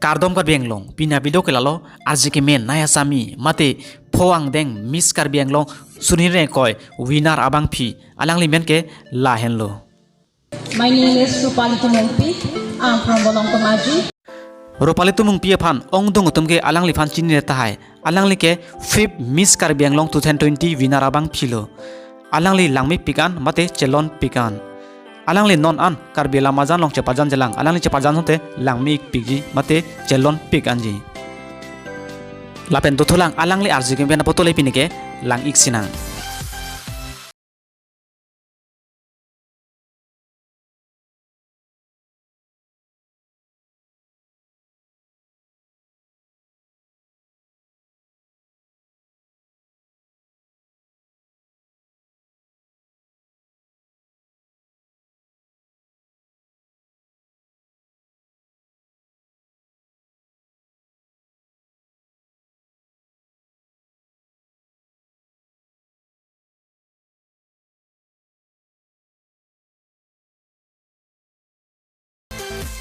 kardom kar bienglong pina video kelalo arzike men naya sami mate phoang deng miss kar bienglong sunire koi winner abang phi alangli men ke la henlo. My name is Rupali Tumungpi. I'm from Bolong Tomaji. Rupali Tumungpi phan ong dong tumke alangli phan chini tahai alangli ke 5th miss kar bienglong 2020 winner abang philo alangli langmi pikan mate chelon pikan alangli non an karbi lamajan long cepajan jelang alangli cepajan hote langmi pigi mate celon pig anji lapen tutulang alangli arjike bena potole pinike lang ik sinang.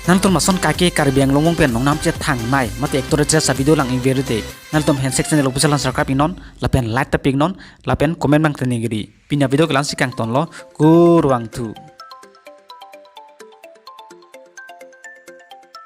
Nalton mason kaki karbiang longong pen nong namche thang nai mate ektor sa video lang in verite naltom handshake channel opusalan subscribe inon lapen like tapik non lapen comment bang tenigiri pina video kelan sikang ton lo kurwang tu.